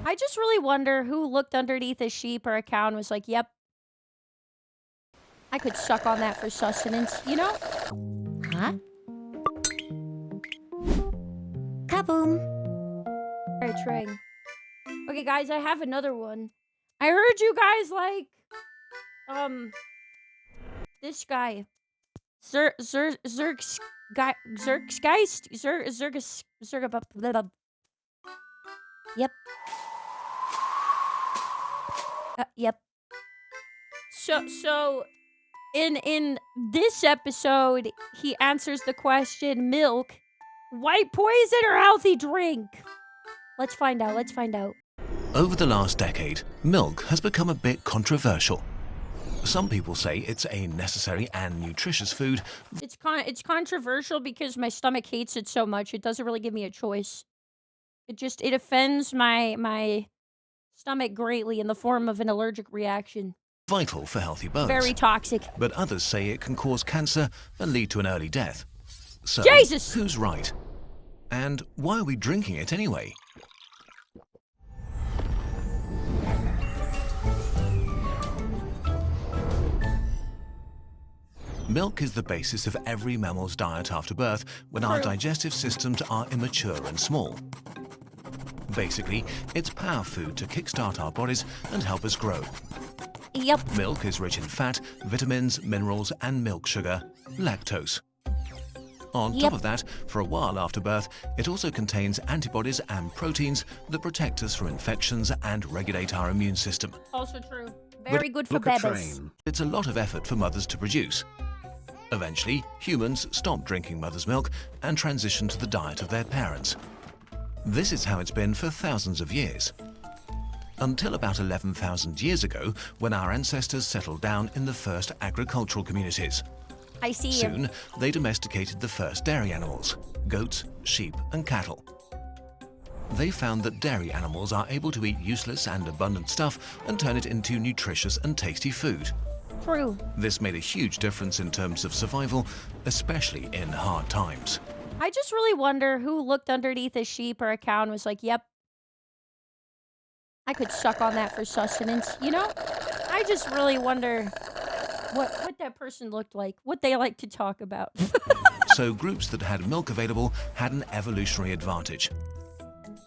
I just really wonder who looked underneath a sheep or a cow and was like, yep, I could suck on that for sustenance, you know? Huh? Kaboom! Alright, Trang. Okay, guys, I have another one. I heard you guys like, this guy. Zerg's guy, Zerggeist? Yep. Yep. So, in this episode, he answers the question, milk, white poison or healthy drink? Let's find out. Over the last decade, milk has become a bit controversial. Some people say it's a necessary and nutritious food. It's controversial because my stomach hates it so much. It doesn't really give me a choice. It offends my stomach greatly in the form of an allergic reaction. Vital for healthy bones. Very toxic. But others say it can cause cancer and lead to an early death. So, Jesus! Who's right? And why are we drinking it anyway? Milk is the basis of every mammal's diet after birth when our digestive systems are immature and small. Basically, it's power food to kickstart our bodies and help us grow. Yep. Milk is rich in fat, vitamins, minerals, and milk sugar, lactose. On top of that, for a while after birth, it also contains antibodies and proteins that protect us from infections and regulate our immune system. Also true. Very good for babies. It's a lot of effort for mothers to produce. Eventually, humans stopped drinking mother's milk and transitioned to the diet of their parents. This is how it's been for thousands of years. Until about 11,000 years ago, when our ancestors settled down in the first agricultural communities. I see. Soon, they domesticated the first dairy animals, goats, sheep, and cattle. They found that dairy animals are able to eat useless and abundant stuff and turn it into nutritious and tasty food. True. This made a huge difference in terms of survival, especially in hard times. I just really wonder who looked underneath a sheep or a cow and was like, yep, I could suck on that for sustenance, you know? I just really wonder what that person looked like, what they like to talk about. So groups that had milk available had an evolutionary advantage.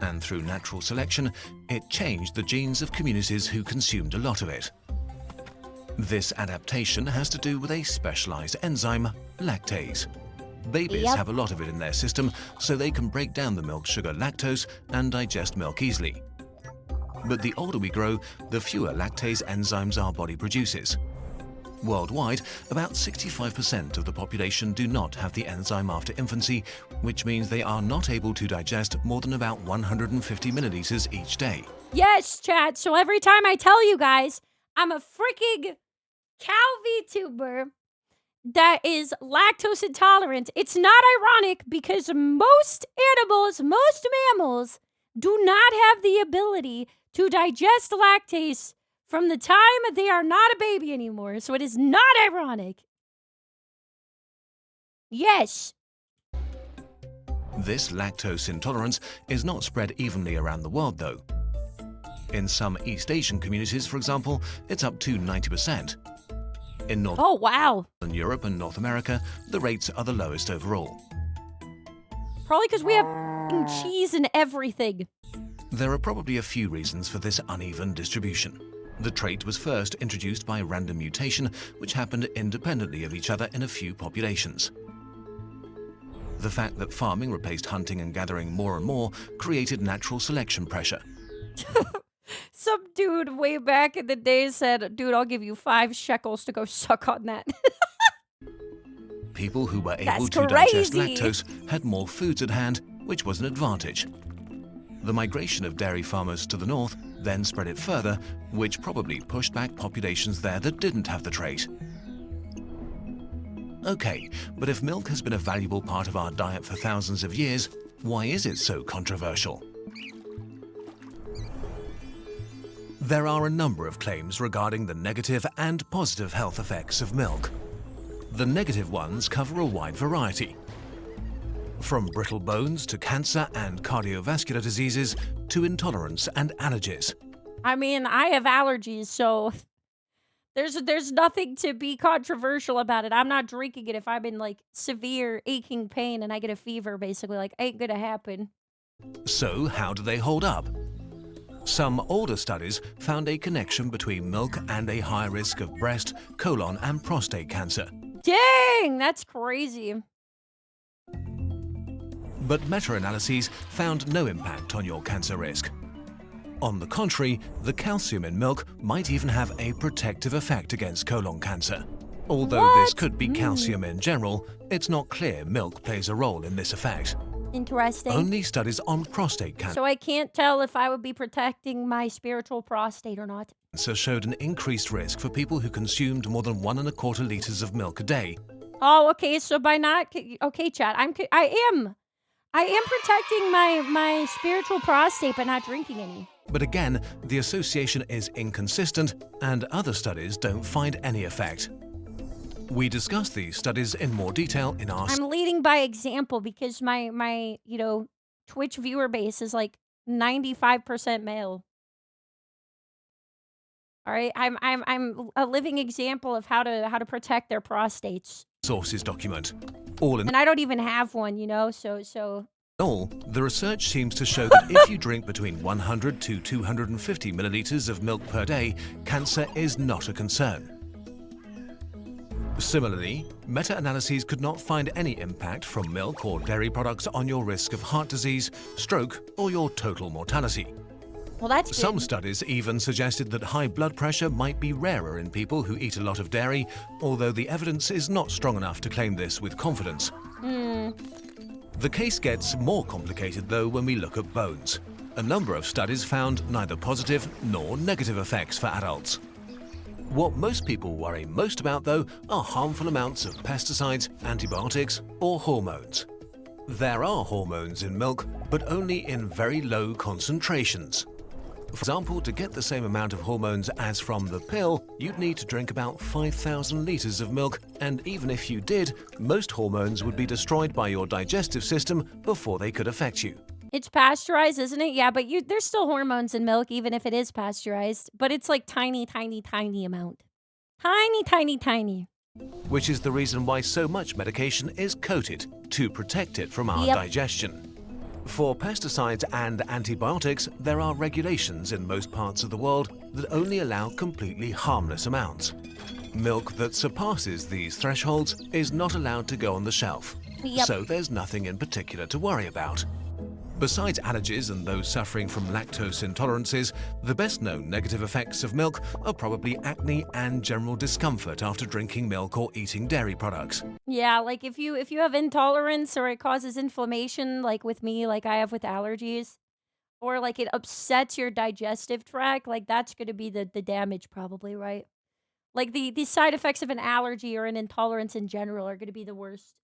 And through natural selection, it changed the genes of communities who consumed a lot of it. This adaptation has to do with a specialized enzyme, lactase. Babies have a lot of it in their system, so they can break down the milk sugar lactose and digest milk easily. But the older we grow, the fewer lactase enzymes our body produces. Worldwide, about 65% of the population do not have the enzyme after infancy, which means they are not able to digest more than about 150 milliliters each day. Yes, chat. So every time I tell you guys, I'm a freaking cow vtuber that is lactose intolerant, it's not ironic because most mammals, do not have the ability to digest lactase from the time they are not a baby anymore. So it is not ironic. Yes. This lactose intolerance is not spread evenly around the world, though. In some East Asian communities, for example, it's up to 90%. In Northern Europe and North America, the rates are the lowest overall. Probably because we have cheese and everything. There are probably a few reasons for this uneven distribution. The trait was first introduced by random mutation, which happened independently of each other in a few populations. The fact that farming replaced hunting and gathering more and more created natural selection pressure. Some dude way back in the day said, dude, I'll give you 5 shekels to go suck on that. People who were able to digest lactose had more foods at hand, which was an advantage. The migration of dairy farmers to the north then spread it further, which probably pushed back populations there that didn't have the trait. Okay, but if milk has been a valuable part of our diet for thousands of years, why is it so controversial? There are a number of claims regarding the negative and positive health effects of milk. The negative ones cover a wide variety. From brittle bones to cancer and cardiovascular diseases, to intolerance and allergies. I mean, I have allergies, so there's nothing to be controversial about it. I'm not drinking it if I'm in, like, severe aching pain and I get a fever, basically, like, ain't gonna happen. So, how do they hold up? Some older studies found a connection between milk and a high risk of breast, colon, and prostate cancer. Dang, that's crazy. But meta-analyses found no impact on your cancer risk. On the contrary, the calcium in milk might even have a protective effect against colon cancer. Although this could be calcium in general, it's not clear milk plays a role in this effect. Interesting. Only studies on prostate cancer So I can't tell if I would be protecting my spiritual prostate or not. showed an increased risk for people who consumed more than 1.25 liters of milk a day. Oh, okay, so by not... Okay, chat, I am protecting my spiritual prostate by not drinking any. But again, the association is inconsistent and other studies don't find any effect. We discuss these studies in more detail in our I'm leading by example because my Twitch viewer base is like 95% male. All right, I'm a living example of how to protect their prostates. sources document. All in And I don't even have one, so all, the research seems to show that if you drink between 100 to 250 milliliters of milk per day, cancer is not a concern. Similarly, meta-analyses could not find any impact from milk or dairy products on your risk of heart disease, stroke, or your total mortality. well, that's good. Some studies even suggested that high blood pressure might be rarer in people who eat a lot of dairy, although the evidence is not strong enough to claim this with confidence. The case gets more complicated though when we look at bones. A number of studies found neither positive nor negative effects for adults. What most people worry most about though are harmful amounts of pesticides, antibiotics, or hormones. There are hormones in milk, but only in very low concentrations. For example, to get the same amount of hormones as from the pill, you'd need to drink about 5,000 liters of milk, and even if you did, most hormones would be destroyed by your digestive system before they could affect you. It's pasteurized, isn't it? Yeah, but there's still hormones in milk, even if it is pasteurized. But it's like tiny, tiny, tiny amount. Tiny, tiny, tiny. Which is the reason why so much medication is coated to protect it from our digestion. For pesticides and antibiotics, there are regulations in most parts of the world that only allow completely harmless amounts. Milk that surpasses these thresholds is not allowed to go on the shelf, so there's nothing in particular to worry about. Besides allergies and those suffering from lactose intolerances, the best-known negative effects of milk are probably acne and general discomfort after drinking milk or eating dairy products. Yeah, like if you have intolerance or it causes inflammation, like with me, like I have with allergies, or like it upsets your digestive tract, like that's going to be the damage probably, right? Like the side effects of an allergy or an intolerance in general are going to be the worst.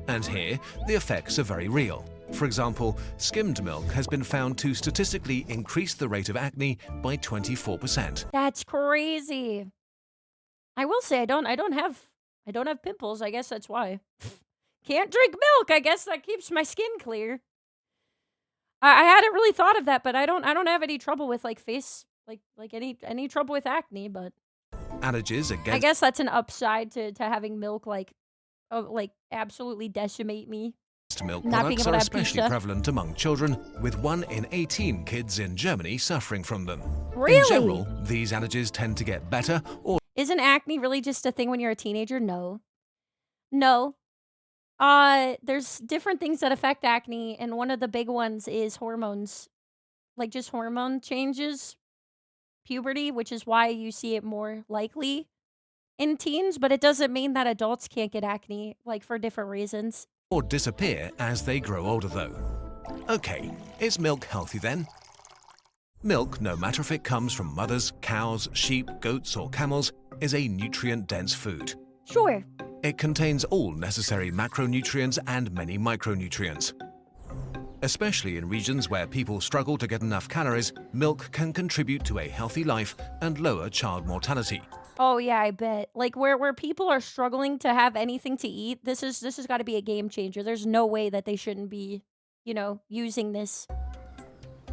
And here, the effects are very real. For example, skimmed milk has been found to statistically increase the rate of acne by 24%. That's crazy. I will say I don't have pimples. I guess that's why. Can't drink milk. I guess that keeps my skin clear. I hadn't really thought of that, but I don't have any trouble with like face like any trouble with acne, but Allergies I against guess that's an upside to having milk like absolutely decimate me. milk Not being products able are to have especially pizza. prevalent among children, with 1 in 18 kids in Germany suffering from them. Really? In general, these allergies tend to get better or Isn't acne really just a thing when you're a teenager? No. No. There's different things that affect acne, and one of the big ones is hormones. Like just hormone changes, puberty, which is why you see it more likely in teens, but it doesn't mean that adults can't get acne, like for different reasons. disappear as they grow older though. Okay, is milk healthy then? Milk, no matter if it comes from mothers, cows, sheep, goats or camels, is a nutrient-dense food. Sure. It contains all necessary macronutrients and many micronutrients. Especially in regions where people struggle to get enough calories, milk can contribute to a healthy life and lower child mortality. Oh yeah, I bet. Like where people are struggling to have anything to eat, this has got to be a game changer. There's no way that they shouldn't be, using this.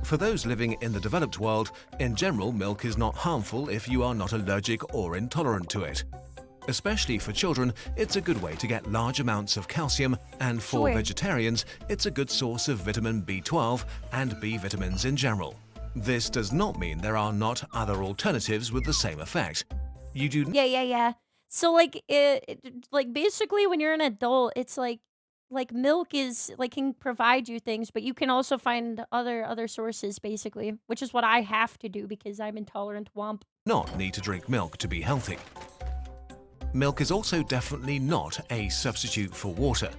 For those living in the developed world, in general, milk is not harmful if you are not allergic or intolerant to it. Especially for children, it's a good way to get large amounts of calcium, and for Sure. vegetarians, it's a good source of vitamin B12 and B vitamins in general. This does not mean there are not other alternatives with the same effect. You do Yeah. So, like, basically, when you're an adult, it's like, milk is like, can provide you things, but you can also find other sources, basically, which is what I have to do because I'm intolerant womp. not need to drink milk to be healthy. Milk is also definitely not a substitute for water.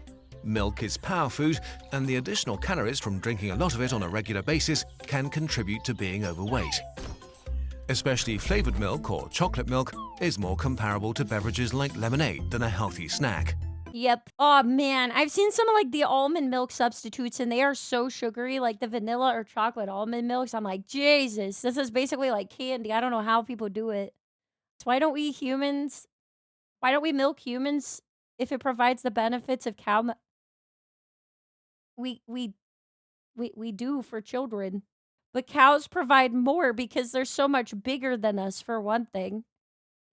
Milk is power food, and the additional calories from drinking a lot of it on a regular basis can contribute to being overweight. Especially flavored milk or chocolate milk is more comparable to beverages like lemonade than a healthy snack. Yep. Oh man, I've seen some of like the almond milk substitutes and they are so sugary, like the vanilla or chocolate almond milks. I'm like, Jesus, this is basically like candy. I don't know how people do it. So why don't we milk humans if it provides the benefits of cow milk? We do for children. But cows provide more because they're so much bigger than us for one thing.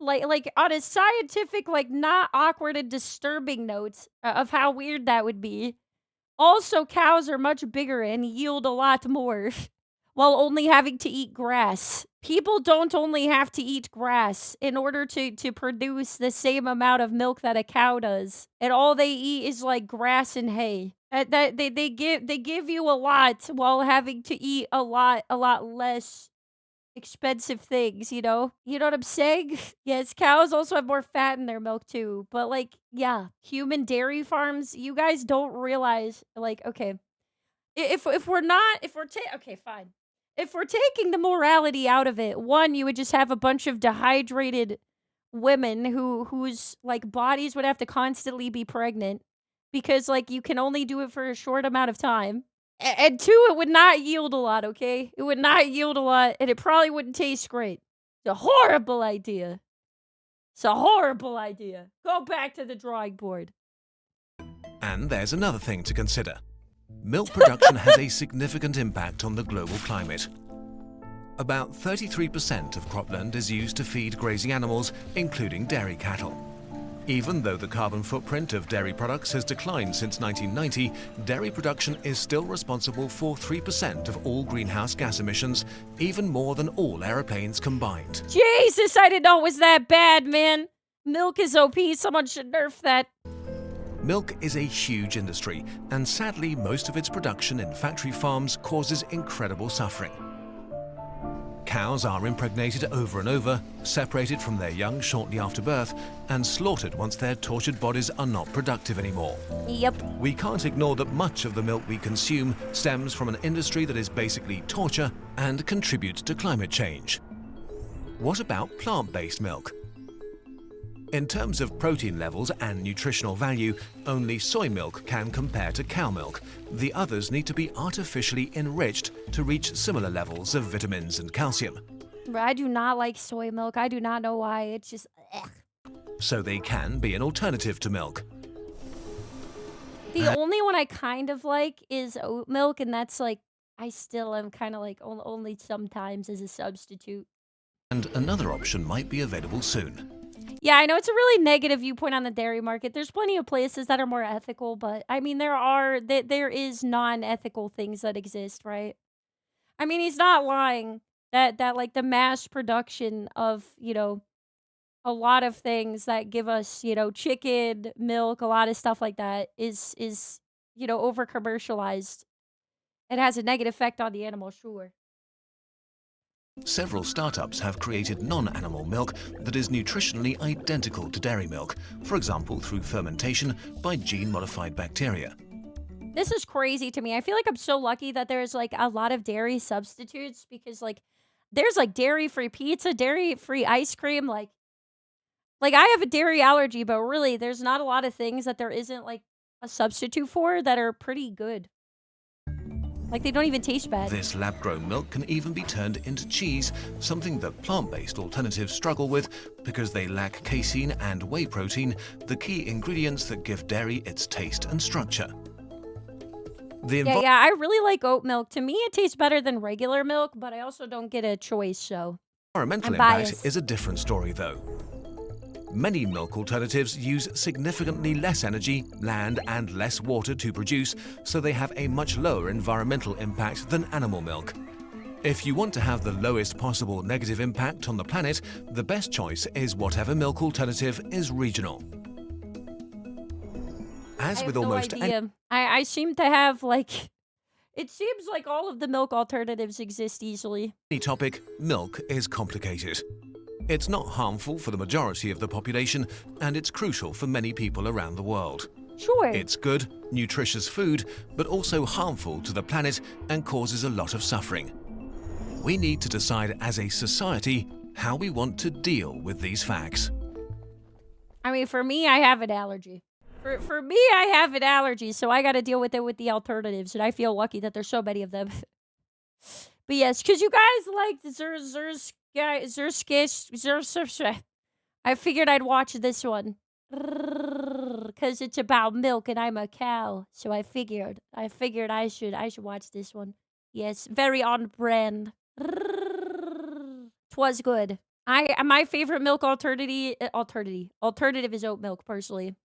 Like on a scientific, like not awkward and disturbing notes of how weird that would be. Also, cows are much bigger and yield a lot more while only having to eat grass. People don't only have to eat grass in order to produce the same amount of milk that a cow does. And all they eat is like grass and hay. That they give you a lot while having to eat a lot less expensive things, you know? You know what I'm saying? Yes, cows also have more fat in their milk too. But like, yeah, human dairy farms, you guys don't realize like, okay, if we're not if we're okay, fine. If we're taking the morality out of it, one, you would just have a bunch of dehydrated women whose like bodies would have to constantly be pregnant because like you can only do it for a short amount of time. And two, it would not yield a lot, okay? It would not yield a lot, and it probably wouldn't taste great. It's a horrible idea. It's a horrible idea. Go back to the drawing board. And there's another thing to consider. Milk production has a significant impact on the global climate. About 33% of cropland is used to feed grazing animals, including dairy cattle. Even though the carbon footprint of dairy products has declined since 1990, dairy production is still responsible for 3% of all greenhouse gas emissions, even more than all aeroplanes combined. Jesus, I didn't know it was that bad, man. Milk is OP. Someone should nerf that. Milk is a huge industry, and sadly, most of its production in factory farms causes incredible suffering. Cows are impregnated over and over, separated from their young shortly after birth, and slaughtered once their tortured bodies are not productive anymore. Yep. We can't ignore that much of the milk we consume stems from an industry that is basically torture and contributes to climate change. What about plant-based milk? In terms of protein levels and nutritional value, only soy milk can compare to cow milk. The others need to be artificially enriched to reach similar levels of vitamins and calcium. I do not like soy milk. I do not know why. It's just, ugh. So they can be an alternative to milk. The only one I kind of like is oat milk, and that's like, I still am kind of like only sometimes as a substitute. And another option might be available soon. Yeah, I know it's a really negative viewpoint on the dairy market. There's plenty of places that are more ethical, but I mean, there is non-ethical things that exist, right? I mean, he's not lying that like the mass production of, you know, a lot of things that give us, you know, chicken, milk, a lot of stuff like that is you know, over commercialized. It has a negative effect on the animal, sure. Several startups have created non-animal milk that is nutritionally identical to dairy milk, for example through fermentation by gene-modified bacteria. This is crazy to me. I feel like I'm so lucky that there's like a lot of dairy substitutes because like there's like dairy-free pizza, dairy-free ice cream, like I have a dairy allergy, but really there's not a lot of things that there isn't like a substitute for that are pretty good. Like, they don't even taste bad. This lab-grown milk can even be turned into cheese, something that plant-based alternatives struggle with because they lack casein and whey protein, the key ingredients that give dairy its taste and structure. Yeah, I really like oat milk. To me, it tastes better than regular milk, but I also don't get a choice, so environmental I'm impact biased. is a different story, though. Many milk alternatives use significantly less energy, land, and less water to produce, so they have a much lower environmental impact than animal milk. If you want to have the lowest possible negative impact on the planet, the best choice is whatever milk alternative is regional. As I with have no almost any idea. I seem to have, like it seems like all of the milk alternatives exist easily. topic, milk is complicated. It's not harmful for the majority of the population, and it's crucial for many people around the world. Sure. It's good, nutritious food, but also harmful to the planet and causes a lot of suffering. We need to decide as a society how we want to deal with these facts. I mean, for me, I have an allergy. For me, I have an allergy, so I gotta deal with it with the alternatives, and I feel lucky that there's so many of them. But yes, because you guys like I figured I'd watch this one. Because it's about milk and I'm a cow. So I figured I should watch this one. Yes, very on brand. Twas good. My favorite milk alternative is oat milk, personally.